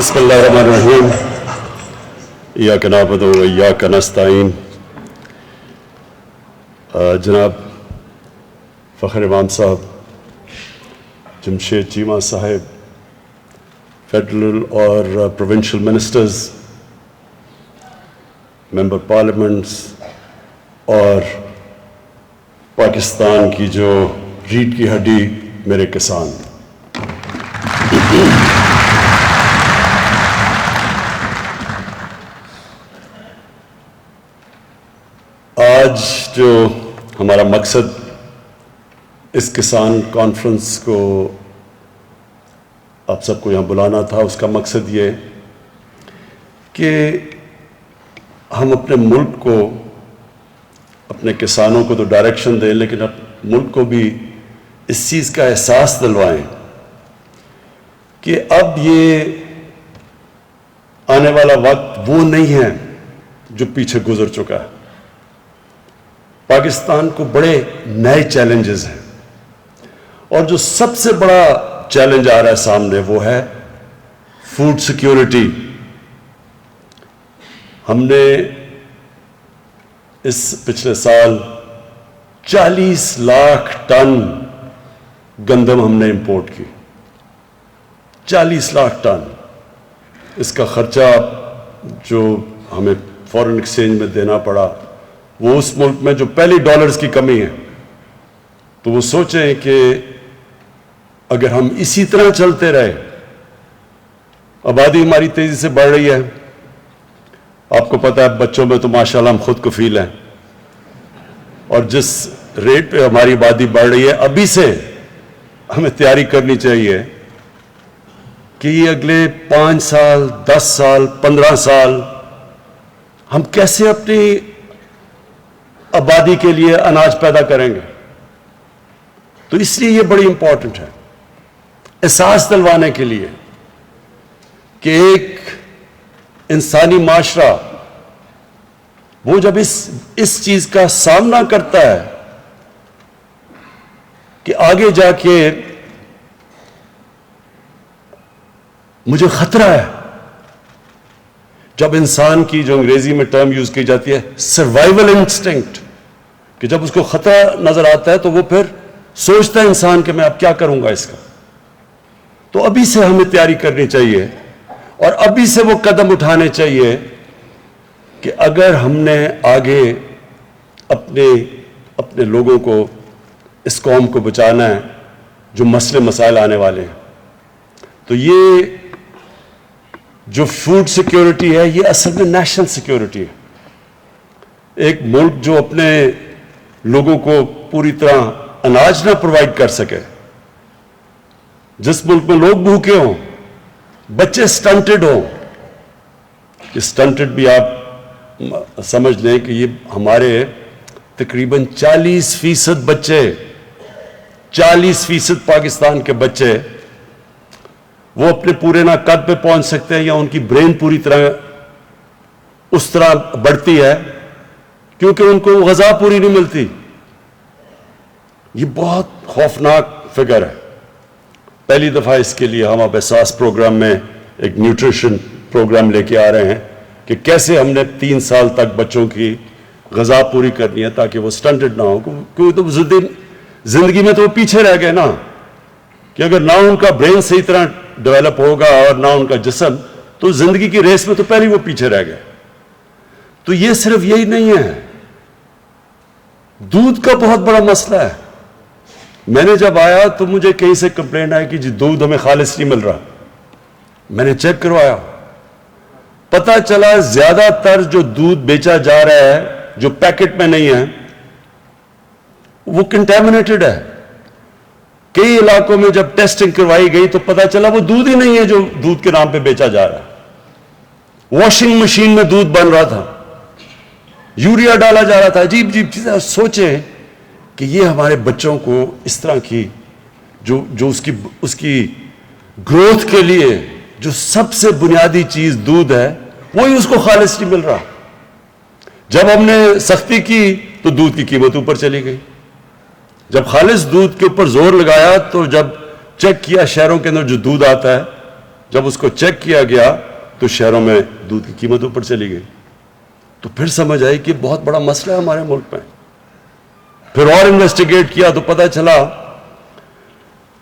بسم اللہ الرحمن الرحیم ایاک نعبد و ایاک نستعین. جناب فخر امام صاحب, جمشید چیمہ صاحب, فیڈرل اور پروونشل منسٹرز, ممبر پارلیمنٹس اور پاکستان کی جو ریڑھ کی ہڈی میرے کسان, آج جو ہمارا مقصد اس کسان کانفرنس کو آپ سب کو یہاں بلانا تھا, اس کا مقصد یہ کہ ہم اپنے ملک کو, اپنے کسانوں کو تو ڈائریکشن دیں, لیکن ملک کو بھی اس چیز کا احساس دلوائیں کہ اب یہ آنے والا وقت وہ نہیں ہے جو پیچھے گزر چکا ہے. پاکستان کو بڑے نئے چیلنجز ہیں, اور جو سب سے بڑا چیلنج آ رہا ہے سامنے وہ ہے فوڈ سیکیورٹی. ہم نے اس پچھلے سال 40 لاکھ ٹن گندم ہم نے امپورٹ کی, 40 لاکھ ٹن. اس کا خرچہ جو ہمیں فورن ایکسچینج میں دینا پڑا وہ اس ملک میں جو پہلی ڈالرز کی کمی ہے, تو وہ سوچیں کہ اگر ہم اسی طرح چلتے رہے, آبادی ہماری تیزی سے بڑھ رہی ہے, آپ کو پتہ ہے بچوں میں تو ماشاءاللہ ہم خود کفیل ہیں, اور جس ریٹ پہ ہماری آبادی بڑھ رہی ہے ابھی سے ہمیں تیاری کرنی چاہیے کہ یہ اگلے 5 سال 10 سال 15 سال ہم کیسے اپنی آبادی کے لیے اناج پیدا کریں گے. تو اس لیے یہ بڑی امپورٹنٹ ہے احساس دلوانے کے لیے کہ ایک انسانی معاشرہ وہ جب اس چیز کا سامنا کرتا ہے کہ آگے جا کے مجھے خطرہ ہے, جب انسان کی جو انگریزی میں ٹرم یوز کی جاتی ہے سروائیول انسٹنکٹ, کہ جب اس کو خطرہ نظر آتا ہے تو وہ پھر سوچتا ہے انسان کہ میں اب کیا کروں گا اس کا. تو ابھی سے ہمیں تیاری کرنی چاہیے اور ابھی سے وہ قدم اٹھانے چاہیے کہ اگر ہم نے آگے اپنے لوگوں کو, اس قوم کو بچانا ہے جو مسئلے مسائل آنے والے ہیں. تو یہ جو فوڈ سیکیورٹی ہے یہ اصل میں نیشنل سیکیورٹی ہے. ایک ملک جو اپنے لوگوں کو پوری طرح اناج نہ پرووائڈ کر سکے, جس ملک میں لوگ بھوکے ہوں, بچے سٹنٹڈ ہوں, یہ سٹنٹڈ بھی آپ سمجھ لیں کہ یہ ہمارے تقریباً 40% بچے, 40% پاکستان کے بچے وہ اپنے پورے نہ قد پہ پہنچ سکتے ہیں یا ان کی برین پوری طرح اس طرح بڑھتی ہے کیونکہ ان کو غذا پوری نہیں ملتی. یہ بہت خوفناک فگر ہے. پہلی دفعہ اس کے لیے ہم اب احساس پروگرام میں ایک نیوٹریشن پروگرام لے کے آ رہے ہیں کہ کیسے ہم نے 3 سال تک بچوں کی غذا پوری کرنی ہے تاکہ وہ سٹنٹڈ نہ ہو, کیونکہ تو زندگی میں تو وہ پیچھے رہ گئے نا, کہ اگر نہ ان کا برین صحیح طرح ڈیولپ ہوگا اور نہ ان کا جسم, تو زندگی کی ریس میں تو پہلے وہ پیچھے رہ گئے. تو یہ صرف یہی نہیں ہے, دودھ کا بہت بڑا مسئلہ ہے. میں نے جب آیا تو مجھے کہیں سے کمپلین آئی کہ جی دودھ ہمیں خالص نہیں مل رہا. میں نے چیک کروایا, پتہ چلا زیادہ تر جو دودھ بیچا جا رہا ہے جو پیکٹ میں نہیں ہے وہ کنٹامنیٹڈ ہے. کئی علاقوں میں جب ٹیسٹنگ کروائی گئی تو پتہ چلا وہ دودھ ہی نہیں ہے جو دودھ کے نام پہ بیچا جا رہا ہے. واشنگ مشین میں دودھ بن رہا تھا, یوریا ڈالا جا رہا تھا, عجیب عجیب چیزیں. سوچیں کہ یہ ہمارے بچوں کو اس طرح کی جو اس کی گروتھ کے لیے جو سب سے بنیادی چیز دودھ ہے وہی اس کو خالص نہیں مل رہا. جب ہم نے سختی کی تو دودھ کی قیمت اوپر چلی گئی. جب خالص دودھ کے اوپر زور لگایا تو جب چیک کیا شہروں کے اندر جو دودھ آتا ہے جب اس کو چیک کیا گیا تو شہروں میں دودھ کی قیمت اوپر چلی گئی. تو پھر سمجھ آئی کہ بہت بڑا مسئلہ ہے ہمارے ملک میں. پھر اور انویسٹیگیٹ کیا تو پتہ چلا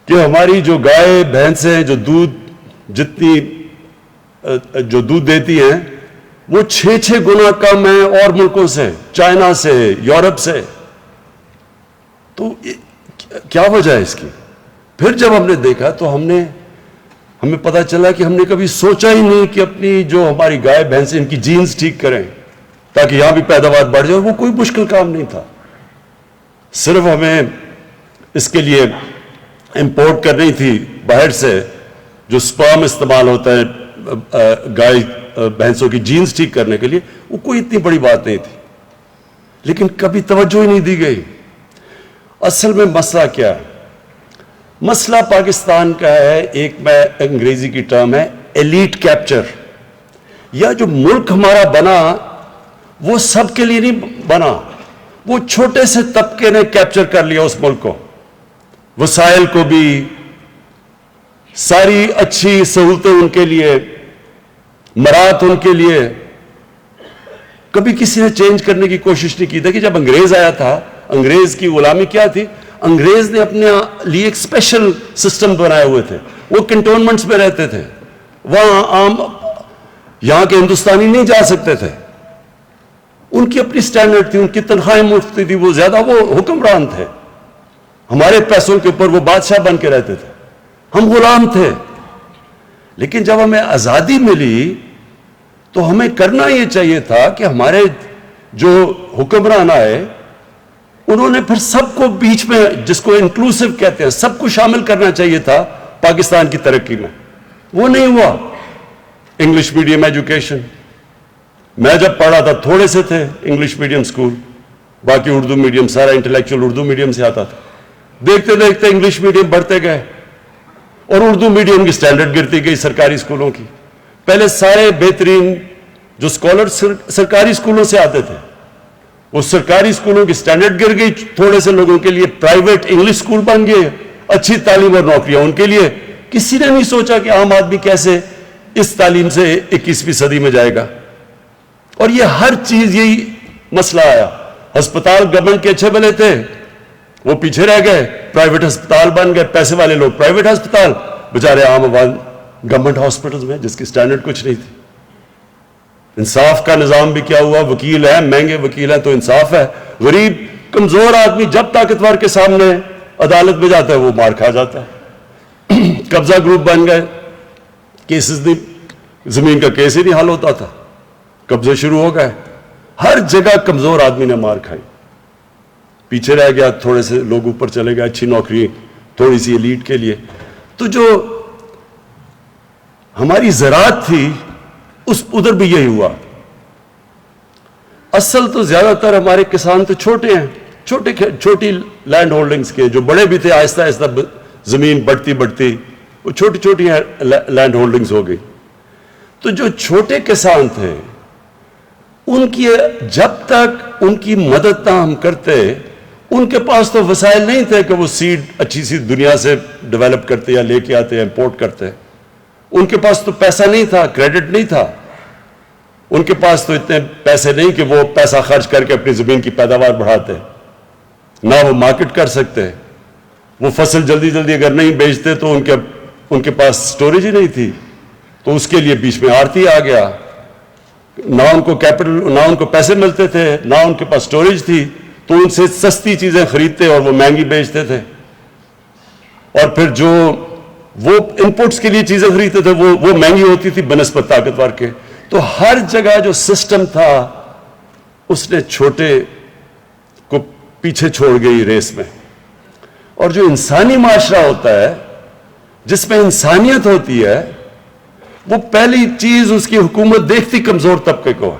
کہ ہماری جو گائے بھینسیں جو دودھ دیتی ہیں وہ 6 گنا کم ہیں اور ملکوں سے, چائنا سے, یورپ سے. تو کیا وجہ ہے اس کی؟ پھر جب ہم نے دیکھا تو ہمیں پتہ چلا کہ ہم نے کبھی سوچا ہی نہیں کہ اپنی جو ہماری گائے بھینسیں ان کی جینز ٹھیک کریں تاکہ یہاں بھی پیداوار بڑھ جائے. وہ کوئی مشکل کام نہیں تھا, صرف ہمیں اس کے لیے امپورٹ کرنی تھی باہر سے جو سپرم استعمال ہوتا ہے گائے بھینسوں کی جینز ٹھیک کرنے کے لیے. وہ کوئی اتنی بڑی بات نہیں تھی, لیکن کبھی توجہ ہی نہیں دی گئی. اصل میں مسئلہ کیا ہے؟ مسئلہ پاکستان کا ہے, ایک میں انگریزی کی ٹرم ہے ایلیٹ کیپچر. یا جو ملک ہمارا بنا وہ سب کے لیے نہیں بنا, وہ چھوٹے سے طبقے نے کیپچر کر لیا اس ملک کو, وسائل کو بھی, ساری اچھی سہولتیں ان کے لیے, مراعات ان کے لیے. کبھی کسی نے چینج کرنے کی کوشش نہیں کی. دیکھیے جب انگریز آیا تھا, انگریز کی غلامی کیا تھی؟ انگریز نے اپنے لیے ایک اسپیشل سسٹم بنائے ہوئے تھے. وہ کنٹونمنٹس میں رہتے تھے, وہاں عام یہاں کے ہندوستانی نہیں جا سکتے تھے. ان کی اپنی سٹینڈرڈ تھی, ان کی تنخواہیں مفت تھی, وہ زیادہ وہ حکمران تھے. ہمارے پیسوں کے اوپر وہ بادشاہ بن کے رہتے تھے, ہم غلام تھے. لیکن جب ہمیں آزادی ملی تو ہمیں کرنا یہ چاہیے تھا کہ ہمارے جو حکمران آئے انہوں نے پھر سب کو بیچ میں, جس کو انکلوسیو کہتے ہیں, سب کو شامل کرنا چاہیے تھا پاکستان کی ترقی میں. وہ نہیں ہوا. انگلش میڈیم ایجوکیشن, میں جب پڑھا تھا تھوڑے سے تھے انگلش میڈیم سکول, باقی اردو میڈیم, سارا انٹلیکچوئل اردو میڈیم سے آتا تھا. دیکھتے دیکھتے انگلش میڈیم بڑھتے گئے اور اردو میڈیم کی سٹینڈرڈ گرتی گئی سرکاری اسکولوں کی. پہلے سارے بہترین جو اسکالر سرکاری اسکولوں سے آتے تھے, وہ سرکاری اسکولوں کی سٹینڈرڈ گر گئی. تھوڑے سے لوگوں کے لیے پرائیویٹ انگلش اسکول بن گئے, اچھی تعلیم اور نوکریاں ان کے لیے. کسی نے نہیں سوچا کہ عام آدمی کیسے اس تعلیم سے 21ویں صدی میں جائے گا. اور یہ ہر چیز یہی مسئلہ آیا. ہسپتال گورنمنٹ کے اچھے بنے تھے, وہ پیچھے رہ گئے, پرائیویٹ ہسپتال بن گئے, پیسے والے لوگ پرائیویٹ ہسپتال, بیچارے عام آباد گورنمنٹ ہاسپٹلز میں جس کی سٹینڈرڈ کچھ نہیں تھی. انصاف کا نظام بھی کیا ہوا؟ وکیل ہیں, مہنگے وکیل ہیں تو انصاف ہے. غریب کمزور آدمی جب طاقتور کے سامنے عدالت میں جاتا ہے وہ مار کھا جاتا ہے. قبضہ گروپ بن گئے, کیسز زمین کا کیس ہی نہیں حل ہوتا تھا, قبضے شروع ہو گئے. ہر جگہ کمزور آدمی نے مار کھائی, پیچھے رہ گیا, تھوڑے سے لوگ اوپر چلے گئے, اچھی نوکری تھوڑی سی ایلیٹ کے لیے. تو جو ہماری زراعت تھی ادھر بھی یہی ہوا. اصل تو زیادہ تر ہمارے کسان تو چھوٹے ہیں, چھوٹی لینڈ ہولڈنگز کے, جو بڑے بھی تھے آہستہ آہستہ زمین بڑھتی وہ چھوٹی چھوٹی لینڈ ہولڈنگز ہو گئی. تو جو چھوٹے کسان تھے ان کی جب تک ان کی مدد نہ ہم کرتے, ان کے پاس تو وسائل نہیں تھے کہ وہ سیڈ اچھی سی دنیا سے ڈیولپ کرتے یا لے کے آتے یا امپورٹ کرتے. ان کے پاس تو پیسہ نہیں تھا, کریڈٹ نہیں تھا, ان کے پاس تو اتنے پیسے نہیں کہ وہ پیسہ خرچ کر کے اپنی زمین کی پیداوار بڑھاتے, نہ وہ مارکیٹ کر سکتے. وہ فصل جلدی اگر نہیں بیچتے تو ان کے پاس سٹوریج ہی نہیں تھی, تو اس کے لیے بیچ میں آڑتی آ گیا. نہ ان کو کیپٹل, نہ ان کو پیسے ملتے تھے, نہ ان کے پاس سٹوریج تھی, تو ان سے سستی چیزیں خریدتے اور وہ مہنگی بیچتے تھے. اور پھر جو وہ انپوٹس کے لیے چیزیں خریدتے تھے وہ مہنگی ہوتی تھی بنسبت طاقتور کے. تو ہر جگہ جو سسٹم تھا اس نے چھوٹے کو پیچھے چھوڑ گئی ریس میں. اور جو انسانی معاشرہ ہوتا ہے جس میں انسانیت ہوتی ہے, وہ پہلی چیز اس کی حکومت دیکھتی کمزور طبقے کو ہے.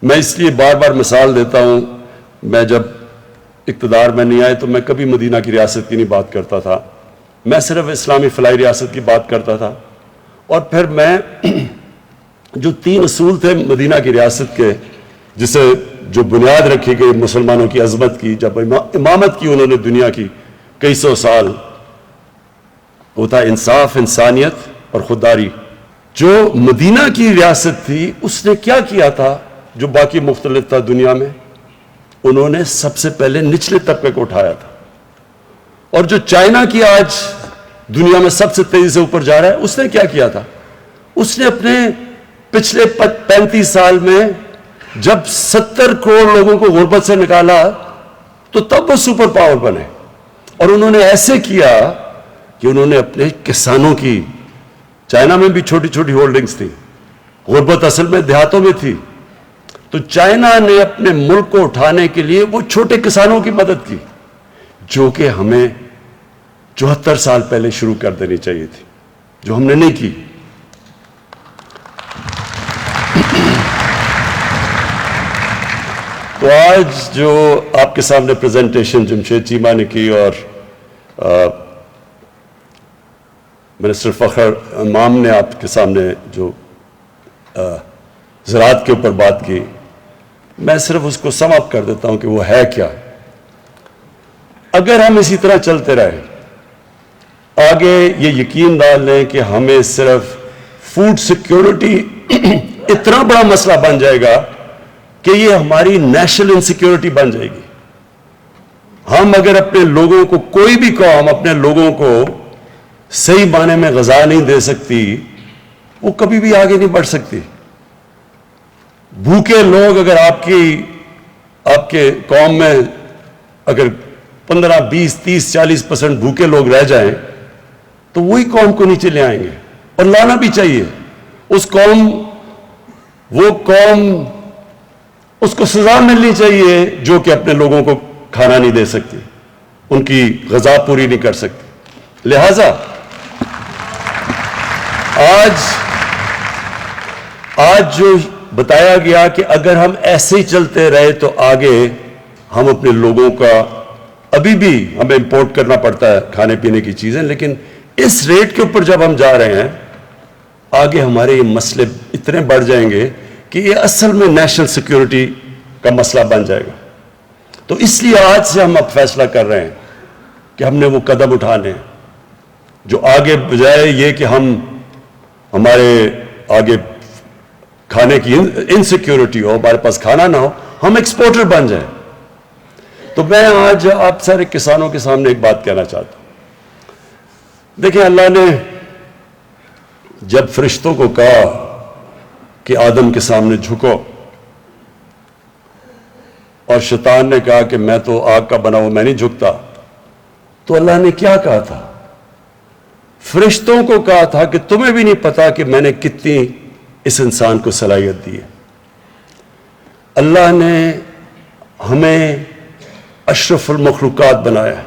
میں اس لیے بار بار مثال دیتا ہوں, میں جب اقتدار میں نہیں آئے تو میں کبھی مدینہ کی ریاست کی نہیں بات کرتا تھا, میں صرف اسلامی فلاحی ریاست کی بات کرتا تھا. اور پھر میں جو 3 اصول تھے مدینہ کی ریاست کے, جسے جو بنیاد رکھی گئی مسلمانوں کی عظمت کی, جب امامت کی انہوں نے دنیا کی کئی سو سال, وہ تھا انصاف، انسانیت اور خودداری۔ جو مدینہ کی ریاست تھی اس نے کیا کیا تھا جو باقی مختلف تھا دنیا میں؟ انہوں نے سب سے پہلے نچلے طبقے کو اٹھایا تھا۔ اور جو چائنا کی آج دنیا میں سب سے تیزی سے اوپر جا رہا ہے، اس نے کیا کیا تھا؟ اس نے اپنے پچھلے 35 سال میں جب 70 کروڑ لوگوں کو غربت سے نکالا تو تب وہ سپر پاور بنے۔ اور انہوں نے ایسے کیا کہ انہوں نے اپنے کسانوں کی، چائنا میں بھی چھوٹی چھوٹی ہولڈنگز تھی، غربت اصل میں دیہاتوں میں تھی، تو چائنا نے اپنے ملک کو اٹھانے کے لیے وہ چھوٹے کسانوں کی مدد کی، جو کہ ہمیں 74 سال پہلے شروع کر دینی چاہیے تھی، جو ہم نے نہیں کی۔ تو آج جو آپ کے سامنے پریزنٹیشن جمشید چیمہ نے کی اور منسٹر فخر امام نے آپ کے سامنے جو زراعت کے اوپر بات کی، میں صرف اس کو سم اپ کر دیتا ہوں کہ وہ ہے کیا۔ اگر ہم اسی طرح چلتے رہے آگے، یہ یقین ڈال لیں کہ ہمیں صرف فوڈ سیکیورٹی اتنا بڑا مسئلہ بن جائے گا کہ یہ ہماری نیشنل انسیکیورٹی بن جائے گی۔ ہم اگر اپنے لوگوں کو، کوئی بھی قوم اپنے لوگوں کو صحیح معنی میں غذا نہیں دے سکتی، وہ کبھی بھی آگے نہیں بڑھ سکتی۔ بھوکے لوگ اگر آپ کے قوم میں اگر 15، 20، 30، 40% بھوکے لوگ رہ جائیں تو وہی قوم کو نیچے لے آئیں گے، اور لانا بھی چاہیے۔ وہ قوم اس کو سزا ملنی چاہیے جو کہ اپنے لوگوں کو کھانا نہیں دے سکتی، ان کی غذا پوری نہیں کر سکتی۔ لہذا آج جو بتایا گیا کہ اگر ہم ایسے ہی چلتے رہے تو آگے ہم اپنے لوگوں کا، ابھی بھی ہمیں امپورٹ کرنا پڑتا ہے کھانے پینے کی چیزیں، لیکن اس ریٹ کے اوپر جب ہم جا رہے ہیں آگے ہمارے یہ مسئلے اتنے بڑھ جائیں گے کہ یہ اصل میں نیشنل سیکیورٹی کا مسئلہ بن جائے گا۔ تو اس لیے آج سے ہم اب فیصلہ کر رہے ہیں کہ ہم نے وہ قدم اٹھانے ہیں جو آگے بجائے یہ کہ ہمارے آگے کھانے کی انسیکیورٹی ہو، ہمارے پاس کھانا نہ ہو، ہم ایکسپورٹر بن جائیں۔ تو میں آج آپ سارے کسانوں کے سامنے ایک بات کہنا چاہتا ہوں۔ دیکھیں، اللہ نے جب فرشتوں کو کہا کہ آدم کے سامنے جھکو، اور شیطان نے کہا کہ میں تو آگ کا بنا ہوا، میں نہیں جھکتا، تو اللہ نے کیا کہا تھا؟ فرشتوں کو کہا تھا کہ تمہیں بھی نہیں پتا کہ میں نے کتنی اس انسان کو صلاحیت دی ہے۔ اللہ نے ہمیں اشرف المخلوقات بنایا ہے،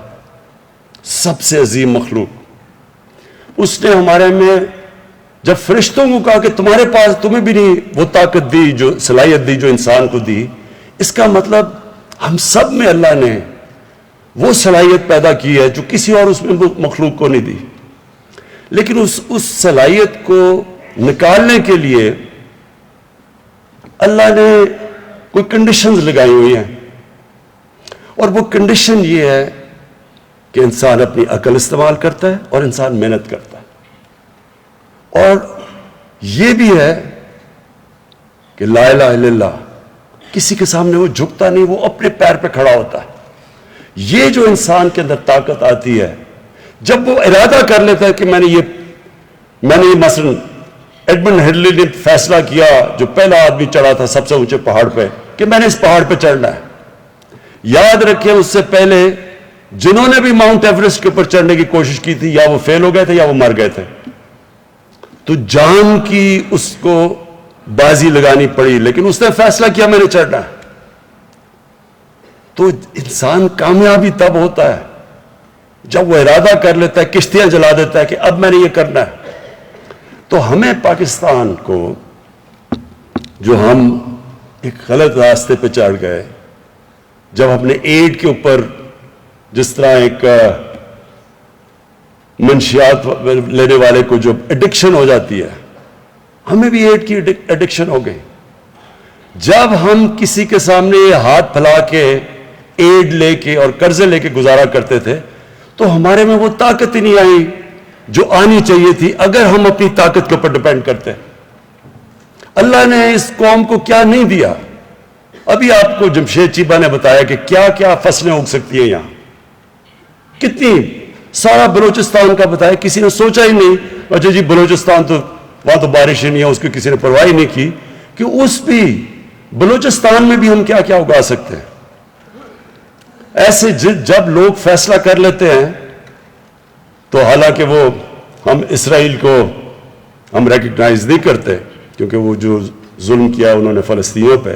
سب سے عظیم مخلوق۔ اس نے ہمارے میں جب فرشتوں کو کہا کہ تمہارے پاس، تمہیں بھی نہیں وہ طاقت دی، جو صلاحیت دی جو انسان کو دی، اس کا مطلب ہم سب میں اللہ نے وہ صلاحیت پیدا کی ہے جو کسی اور اس میں مخلوق کو نہیں دی۔ لیکن اس صلاحیت کو نکالنے کے لیے اللہ نے کوئی کنڈیشنز لگائی ہوئی ہیں، اور وہ کنڈیشن یہ ہے کہ انسان اپنی عقل استعمال کرتا ہے اور انسان محنت کرتا ہے، اور یہ بھی ہے کہ لا الہ الا اللہ، کسی کے سامنے وہ جھکتا نہیں، وہ اپنے پیر پہ کھڑا ہوتا ہے۔ یہ جو انسان کے اندر طاقت آتی ہے جب وہ ارادہ کر لیتا ہے کہ میں نے یہ مثلا ایڈمنڈ ہلری نے فیصلہ کیا، جو پہلا آدمی چڑھا تھا سب سے اونچے پہاڑ پہ، کہ میں نے اس پہاڑ پہ چڑھنا ہے۔ یاد رکھیں، اس سے پہلے جنہوں نے بھی ماؤنٹ ایوریسٹ کے اوپر چڑھنے کی کوشش کی تھی، یا وہ فیل ہو گئے تھے یا وہ مر گئے تھے، تو جان کی اس کو بازی لگانی پڑی، لیکن اس نے فیصلہ کیا میں نے چڑھنا ہے۔ تو انسان کامیابی تب ہوتا ہے جب وہ ارادہ کر لیتا ہے، کشتیاں جلا دیتا ہے کہ اب میں نے یہ کرنا ہے۔ تو ہمیں پاکستان کو، جو ہم ایک غلط راستے پہ چڑھ گئے، جب ہم نے ایڈ کے اوپر جس طرح ایک منشیات لینے والے کو جو ایڈکشن ہو جاتی ہے، ہمیں بھی ایڈ کی ایڈکشن ہو گئی۔ جب ہم کسی کے سامنے ہاتھ پھیلا کے ایڈ لے کے اور قرضے لے کے گزارا کرتے تھے تو ہمارے میں وہ طاقت ہی نہیں آئی جو آنی چاہیے تھی اگر ہم اپنی طاقت کے اوپر ڈپینڈ کرتے. اللہ نے اس قوم کو کیا نہیں دیا. ابھی آپ کو جمشید چیبہ نے بتایا کہ کیا کیا فصلیں اگ سکتی ہیں یہاں, کتنی, سارا بلوچستان کا بتایا. کسی نے سوچا ہی نہیں اچھا جی بلوچستان تو وہاں تو بارش ہی نہیں ہے, اس کی کسی نے پرواہ ہی نہیں کی کہ اس بھی بلوچستان میں بھی ہم کیا کیا اگا سکتے ہیں. ایسے جب لوگ فیصلہ کر لیتے ہیں تو حالانکہ وہ ہم اسرائیل کو ہم ریکگنائز نہیں کرتے کیونکہ وہ جو ظلم کیا انہوں نے فلسطینیوں پہ,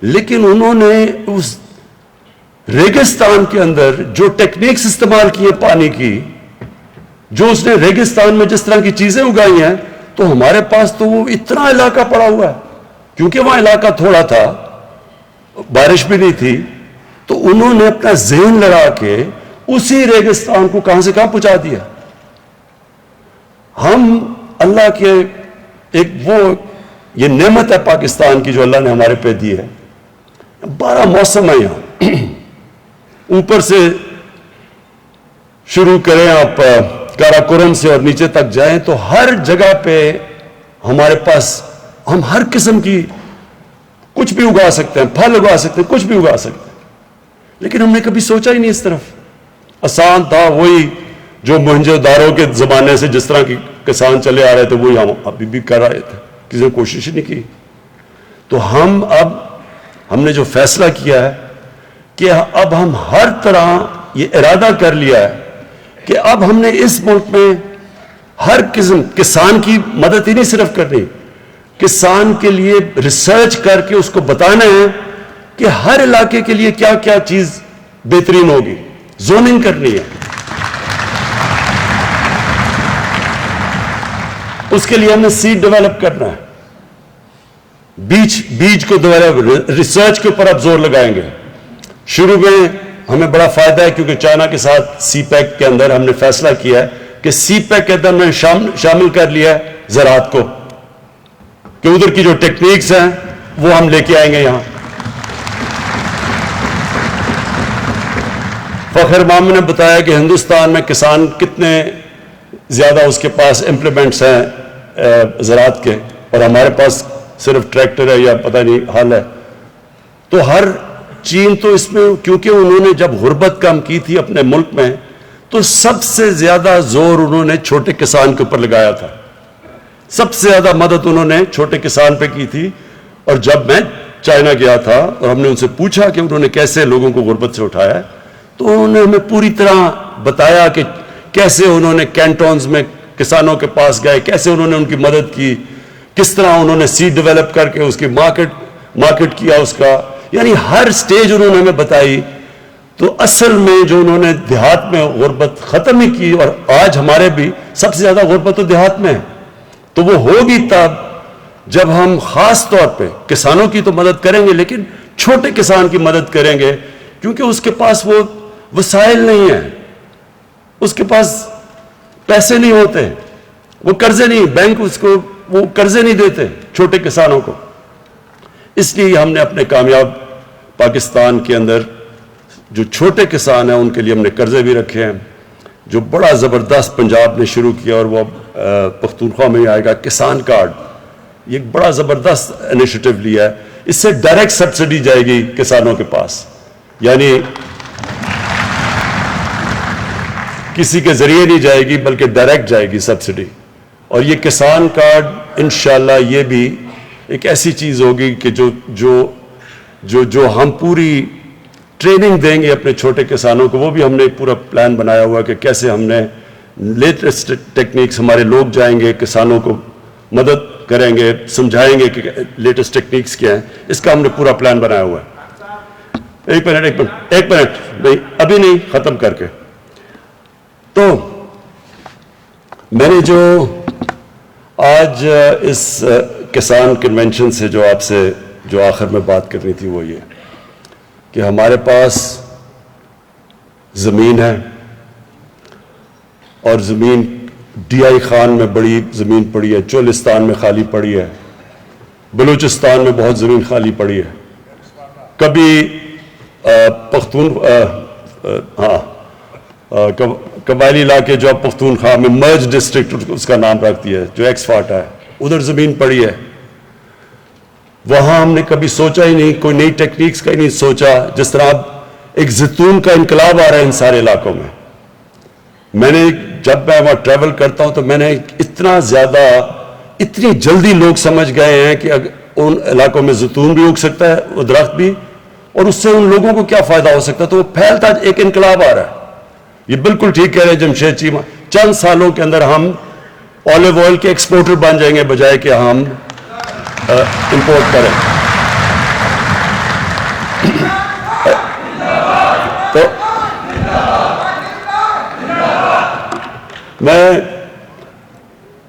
لیکن انہوں نے اس ریگستان کے اندر جو ٹیکنیکس استعمال کیے پانی کی, جو اس نے ریگستان میں جس طرح کی چیزیں اگائی ہیں, تو ہمارے پاس تو وہ اتنا علاقہ پڑا ہوا ہے کیونکہ وہاں علاقہ تھوڑا تھا, بارش بھی نہیں تھی, تو انہوں نے اپنا ذہن لڑا کے اسی ریگستان کو کہاں سے کہاں پہنچا دیا. ہم اللہ کے ایک وہ یہ نعمت ہے پاکستان کی جو اللہ نے ہمارے پہ دی ہے. 12 موسم ہے یہاں, اوپر سے شروع کریں آپ کاراکورم سے اور نیچے تک جائیں تو ہر جگہ پہ ہمارے پاس ہم ہر قسم کی کچھ بھی اگا سکتے ہیں, پھل اگا سکتے ہیں, کچھ بھی اگا سکتے ہیں, لیکن ہم نے کبھی سوچا ہی نہیں اس طرف. آسان تھا وہی جو موہنجو دارو کے زمانے سے جس طرح کی کسان چلے آ رہے تھے وہی ہم ابھی بھی کر رہے تھے, کسی نے کوشش ہی نہیں کی. تو ہم نے جو فیصلہ کیا ہے کہ اب ہم ہر طرح یہ ارادہ کر لیا ہے کہ اب ہم نے اس ملک میں ہر قسم کسان کی مدد ہی نہیں صرف کرنی, کسان کے لیے ریسرچ کر کے اس کو بتانا ہے کہ ہر علاقے کے لیے کیا کیا چیز بہترین ہوگی, زوننگ کرنی ہے. اس کے لیے ہم نے سیڈ ڈیولپ کرنا ہے, بیج کو ڈیولپ, ریسرچ کے اوپر اب زور لگائیں گے. شروع میں ہمیں بڑا فائدہ ہے کیونکہ چائنا کے ساتھ سی پیک کے اندر ہم نے فیصلہ کیا ہے کہ سی پیک کے اندر میں شامل کر لیا ہے زراعت کو, کہ ادھر کی جو ٹیکنیکس ہیں وہ ہم لے کے آئیں گے یہاں. فخر مامن نے بتایا کہ ہندوستان میں کسان کتنے زیادہ اس کے پاس امپلیمنٹس ہیں زراعت کے, اور ہمارے پاس صرف ٹریکٹر ہے یا پتہ نہیں حال ہے. تو ہر چین تو اس میں کیونکہ انہوں نے جب غربت کم کی تھی اپنے ملک میں تو سب سے زیادہ زور انہوں نے چھوٹے کسان کے اوپر لگایا تھا, سب سے زیادہ مدد انہوں نے چھوٹے کسان پہ کی تھی. اور جب میں چائنا گیا تھا اور ہم نے ان سے پوچھا کہ انہوں نے کیسے لوگوں کو غربت سے اٹھایا ہے, تو انہوں نے ہمیں پوری طرح بتایا کہ کیسے انہوں نے کینٹونز میں کسانوں کے پاس گئے, کیسے انہوں نے ان کی مدد کی, کس طرح انہوں نے سیڈ ڈیولپ کر کے اس کی مارکیٹ کیا اس کا, یعنی ہر سٹیج انہوں نے ہمیں بتائی. تو اصل میں جو انہوں نے دیہات میں غربت ختم ہی کی, اور آج ہمارے بھی سب سے زیادہ غربت تو دیہات میں ہے, تو وہ ہوگی تب جب ہم خاص طور پہ کسانوں کی تو مدد کریں گے لیکن چھوٹے کسان کی مدد کریں گے, کیونکہ اس کے پاس وہ وسائل نہیں ہیں, اس کے پاس پیسے نہیں ہوتے, وہ قرضے نہیں, بینک اس کو وہ قرضے نہیں دیتے چھوٹے کسانوں کو. اس لیے ہم نے اپنے کامیاب پاکستان کے اندر جو چھوٹے کسان ہیں ان کے لیے ہم نے قرضے بھی رکھے ہیں. جو بڑا زبردست پنجاب نے شروع کیا اور وہ پختونخوا میں آئے گا, کسان کارڈ, یہ ایک بڑا زبردست انیشیٹو لیا ہے. اس سے ڈائریکٹ سبسڈی جائے گی کسانوں کے پاس, یعنی کسی کے ذریعے نہیں جائے گی بلکہ ڈائریکٹ جائے گی سبسڈی. اور یہ کسان کارڈ انشاءاللہ یہ بھی ایک ایسی چیز ہوگی کہ جو ہم پوری ٹریننگ دیں گے اپنے چھوٹے کسانوں کو, وہ بھی ہم نے پورا پلان بنایا ہوا کہ کیسے ہم نے لیٹسٹ ٹیکنیکس, ہمارے لوگ جائیں گے کسانوں کو مدد کریں گے, سمجھائیں گے کہ لیٹسٹ ٹیکنیکس کیا ہیں, اس کا ہم نے پورا پلان بنایا ہوا ہے. ایک منٹ نہیں, ابھی نہیں, ختم کر کے. تو میں نے جو آج اس کسان کنونشن سے جو آپ سے جو آخر میں بات کرنی تھی وہ یہ کہ ہمارے پاس زمین ہے, اور زمین ڈی آئی خان میں بڑی زمین پڑی ہے, چولستان میں خالی پڑی ہے, بلوچستان میں بہت زمین خالی پڑی ہے. کبھی قبائلی علاقے جو اب پختونخوا میں مرج ڈسٹرکٹ اس کا نام رکھتی ہے, جو ایکس فاٹا ہے, ادھر زمین پڑی ہے. وہاں ہم نے کبھی سوچا ہی نہیں, کوئی نئی ٹیکنیکس کا ہی نہیں سوچا. جس طرح اب ایک زیتون کا انقلاب آ رہا ہے ان سارے علاقوں میں. میں نے جب میں وہاں ٹریول کرتا ہوں تو میں نے اتنا زیادہ, اتنی جلدی لوگ سمجھ گئے ہیں کہ ان علاقوں میں زیتون بھی اگ سکتا ہے, وہ درخت بھی, اور اس سے ان لوگوں کو کیا فائدہ ہو سکتا ہے. تو وہ پھیلتا ایک انقلاب آ رہا ہے. یہ بالکل ٹھیک کہہ رہے ہیں جمشید چیمہ, چند سالوں کے اندر ہم آلیو آئل کے ایکسپورٹر بن جائیں گے بجائے کہ ہم امپورٹ کریں.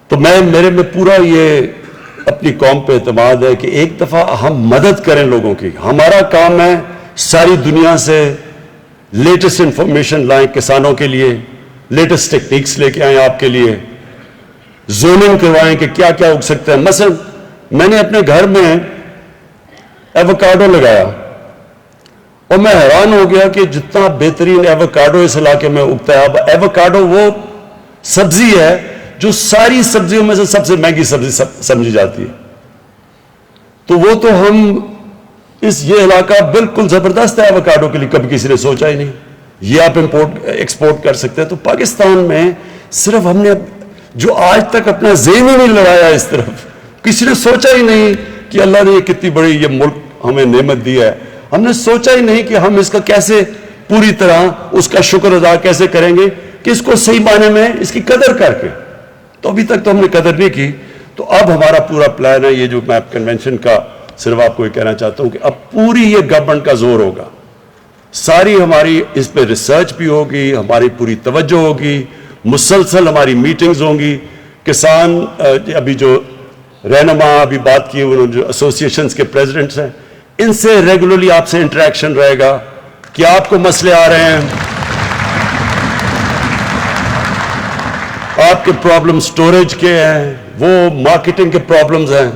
تو میرے میں پورا یہ اپنی قوم پہ اعتماد ہے کہ ایک دفعہ ہم مدد کریں لوگوں کی. ہمارا کام ہے ساری دنیا سے لیٹسٹ انفارمیشن لائیں کسانوں کے لیے, لیٹسٹ ٹیکنیکس لے کے آئیں آپ کے لیے, زوننگ کروائیں کہ کیا کیا اگ سکتا ہے. مثلا میں نے اپنے گھر میں ایووکاڈو لگایا اور میں حیران ہو گیا کہ جتنا بہترین ایووکاڈو اس علاقے میں اگتا ہے. اب ایووکاڈو وہ سبزی ہے جو ساری سبزیوں میں سے سب سے مہنگی سبزی سمجھی جاتی ہے. تو وہ تو ہم یہ علاقہ بالکل زبردست ہے ایووکاڈو کے لیے, کبھی کسی نے سوچا ہی نہیں. یہ آپ ایکسپورٹ کر سکتے ہیں. تو پاکستان میں صرف ہم نے جو آج تک اپنا ذہن ہی نہیں لڑایا اس طرف, کسی نے سوچا ہی نہیں کہ اللہ نے یہ کتنی بڑی یہ ملک ہمیں نعمت دی ہے. ہم نے سوچا ہی نہیں کہ ہم اس کا کیسے پوری طرح اس کا شکر ادا کیسے کریں گے کہ اس کو صحیح معنی میں اس کی قدر کر کے. تو ابھی تک تو ہم نے قدر نہیں کی. تو اب ہمارا پورا پلان ہے, یہ جو میں کنونشن کا صرف آپ کو یہ کہنا چاہتا ہوں کہ اب پوری یہ گورنمنٹ کا زور ہوگا, ساری ہماری اس پہ ریسرچ بھی ہوگی, ہماری پوری توجہ ہوگی, مسلسل ہماری میٹنگز ہوں گی. کسان ابھی جو رہنما ابھی بات کی انہوں نے جو ایسوسیشنز کے پریزیڈنٹس ہیں, ان سے ریگولرلی آپ سے انٹریکشن رہے گا کہ آپ کو مسئلے آ رہے ہیں, آپ کے پرابلم سٹوریج کے ہیں, وہ مارکیٹنگ کے پرابلمز ہیں.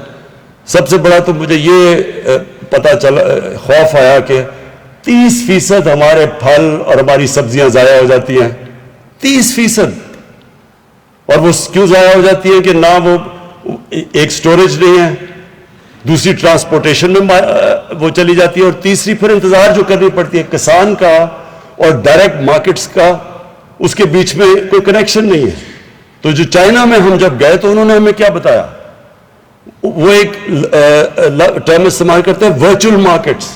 سب سے بڑا تو مجھے یہ پتا چلا, خوف آیا کہ 30% ہمارے پھل اور ہماری سبزیاں ضائع ہو جاتی ہیں. 30%. اور وہ کیوں ضائع ہو جاتی ہیں کہ نہ وہ ایک سٹوریج نہیں ہے, دوسری ٹرانسپورٹیشن میں وہ چلی جاتی ہے, اور تیسری پھر انتظار جو کرنی پڑتی ہے کسان کا اور ڈائریکٹ مارکیٹس کا, اس کے بیچ میں کوئی کنیکشن نہیں ہے. تو جو چائنا میں ہم جب گئے تو انہوں نے ہمیں کیا بتایا, وہ ایک ٹرم استعمال کرتے ہیں ورچوئل مارکیٹس.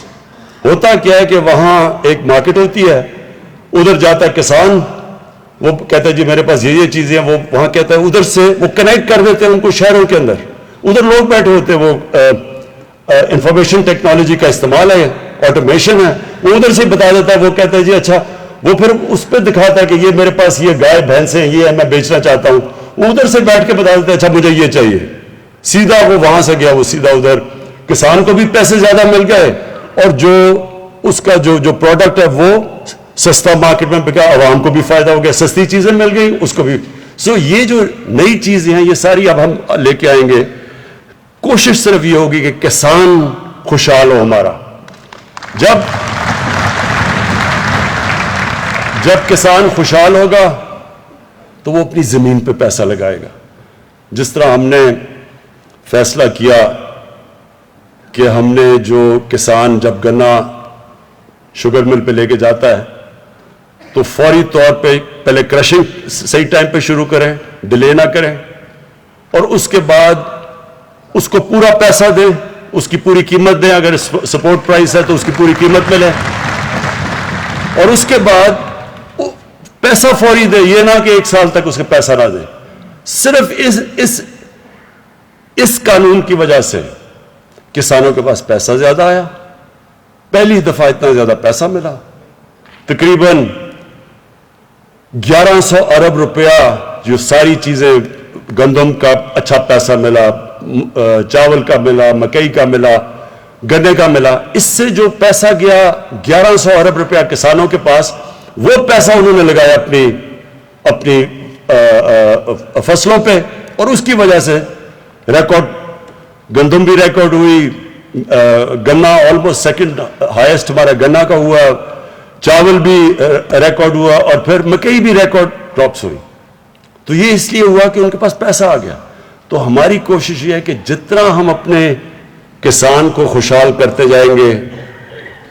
ہوتا کیا ہے کہ وہاں ایک مارکیٹ ہوتی ہے, ادھر جاتا ہے کسان, وہ کہتا ہے جی میرے پاس یہ چیزیں ہیں, وہ وہاں کہتا ہے, ادھر سے وہ کنیکٹ کر دیتے ہیں ان کو شہروں کے اندر. ادھر لوگ بیٹھے ہوتے ہیں, وہ انفارمیشن ٹیکنالوجی کا استعمال ہے, آٹومیشن ہے, وہ ادھر سے بتا دیتا ہے. وہ کہتا ہے جی اچھا, وہ پھر اس پہ دکھاتا ہے کہ یہ میرے پاس یہ گائے بھینس ہیں, یہ ہے میں بیچنا چاہتا ہوں. وہ ادھر سے بیٹھ کے بتا دیتا ہے اچھا مجھے یہ چاہیے. سیدھا وہ وہاں سے گیا, وہ سیدھا ادھر, کسان کو بھی پیسے زیادہ مل گئے, اور جو اس کا جو پروڈکٹ ہے وہ سستا مارکیٹ میں بکا, عوام کو بھی فائدہ ہو گیا, سستی چیزیں مل گئی اس کو بھی. سو یہ جو نئی چیزیں ہیں یہ ساری اب ہم لے کے آئیں گے. کوشش صرف یہ ہوگی کہ کسان خوشحال ہو ہمارا. جب کسان خوشحال ہوگا تو وہ اپنی زمین پہ پیسہ لگائے گا. جس طرح ہم نے فیصلہ کیا کہ ہم نے جو کسان جب گنا شوگر مل پہ لے کے جاتا ہے تو فوری طور پہ پہلے کرشنگ صحیح ٹائم پہ شروع کریں, ڈیلے نہ کریں, اور اس کے بعد اس کو پورا پیسہ دیں, اس کی پوری قیمت دیں. اگر سپورٹ پرائس ہے تو اس کی پوری قیمت ملے, اور اس کے بعد پیسہ فوری دے. یہ نہ کہ 1 سال تک اس کے پیسہ نہ دے. صرف اس قانون کی وجہ سے کسانوں کے پاس پیسہ زیادہ آیا. پہلی دفعہ اتنا زیادہ پیسہ ملا, تقریباً 1100 ارب روپیہ. جو ساری چیزیں, گندم کا اچھا پیسہ ملا, چاول کا ملا, مکئی کا ملا, گنے کا ملا. اس سے جو پیسہ گیا 1100 ارب روپیہ کسانوں کے پاس, وہ پیسہ انہوں نے لگایا اپنی فصلوں پہ, اور اس کی وجہ سے ریکارڈ گندم بھی ریکارڈ ہوئی, گنا آلموسٹ سیکنڈ ہائیسٹ ہمارا گنا کا ہوا, چاول بھی ریکارڈ ہوا اور پھر مکئی بھی ریکارڈ کراپس ہوئی. تو یہ اس لیے ہوا کہ ان کے پاس پیسہ آ گیا. تو ہماری کوشش یہ ہے کہ جتنا ہم اپنے کسان کو خوشحال کرتے جائیں گے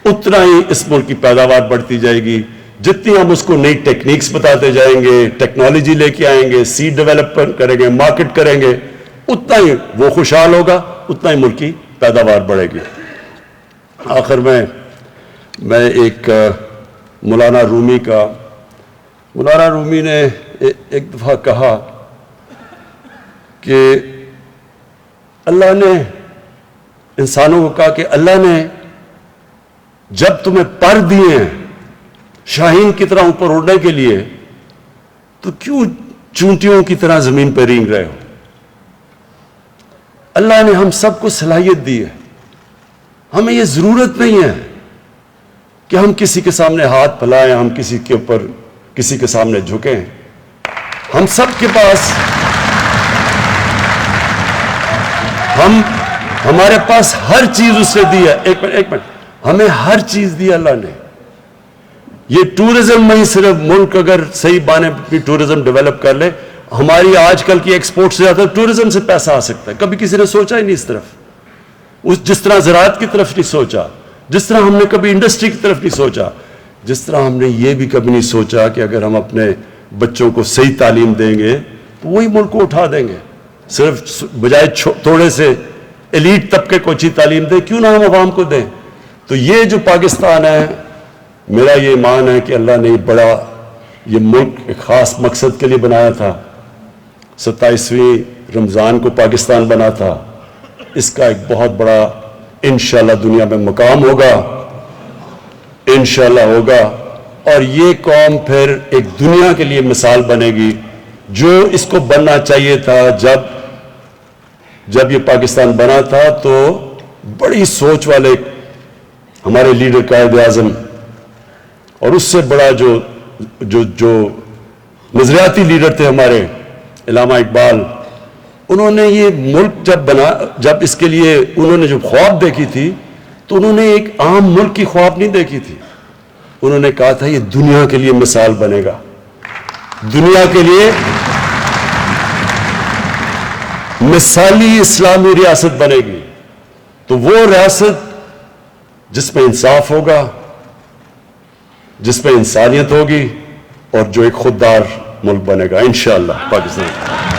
اتنا ہی اس ملک کی پیداوار بڑھتی جائے گی. جتنی ہم اس کو نئی ٹیکنیکس بتاتے جائیں گے, ٹیکنالوجی لے کے آئیں گے, سیڈ ڈیولپ کریں گے, مارکیٹ کریں گے, اتنا ہی وہ خوشحال ہوگا, اتنا ہی ملک کی پیداوار بڑھے گی. آخر میں ایک مولانا رومی نے ایک دفعہ کہا کہ اللہ نے انسانوں کو کہا کہ اللہ نے جب تمہیں پر دیے ہیں شاہین کی طرح اوپر اڑنے کے لیے تو کیوں چونٹیوں کی طرح زمین پہ رینگ رہے ہو. اللہ نے ہم سب کو صلاحیت دی ہے. ہمیں یہ ضرورت نہیں ہے کہ ہم کسی کے سامنے ہاتھ پھیلائیں, ہم کسی کے سامنے جھکیں. ہم سب کے پاس ہمارے پاس ہر چیز اس نے دی ہے. ایک منٹ ہمیں ہر چیز دی اللہ نے. یہ ٹورزم میں ہی صرف ملک اگر صحیح بانے اپنی ٹورزم ڈیولپ کر لے, ہماری آج کل کی ایکسپورٹ سے زیادہ ٹورزم سے پیسہ آ سکتا ہے. کبھی کسی نے سوچا ہی نہیں اس طرف, جس طرح زراعت کی طرف نہیں سوچا, جس طرح ہم نے کبھی انڈسٹری کی طرف نہیں سوچا, جس طرح ہم نے یہ بھی کبھی نہیں سوچا کہ اگر ہم اپنے بچوں کو صحیح تعلیم دیں گے تو وہی ملک کو اٹھا دیں گے. صرف بجائے تھوڑے سے ایلیٹ طبقے کو اچھی تعلیم دیں, کیوں نہ ہم عوام کو دیں. تو یہ جو پاکستان ہے, میرا یہ ایمان ہے کہ اللہ نے یہ ملک ایک خاص مقصد کے لیے بنایا تھا. 27ویں رمضان کو پاکستان بنا تھا. اس کا ایک بہت بڑا انشاءاللہ دنیا میں مقام ہوگا, انشاءاللہ ہوگا. اور یہ قوم پھر ایک دنیا کے لیے مثال بنے گی جو اس کو بننا چاہیے تھا. جب یہ پاکستان بنا تھا تو بڑی سوچ والے ہمارے لیڈر قائد اعظم اور اس سے بڑا جو نظریاتی لیڈر تھے ہمارے علامہ اقبال, انہوں نے یہ ملک جب اس کے لیے انہوں نے جو خواب دیکھی تھی تو انہوں نے ایک عام ملک کی خواب نہیں دیکھی تھی. انہوں نے کہا تھا یہ دنیا کے لیے مثال بنے گا, دنیا کے لیے مثالی اسلامی ریاست بنے گی. تو وہ ریاست جس میں انصاف ہوگا, جس میں انسانیت ہوگی اور جو ایک خوددار ملک بنے گا انشاءاللہ پاکستان.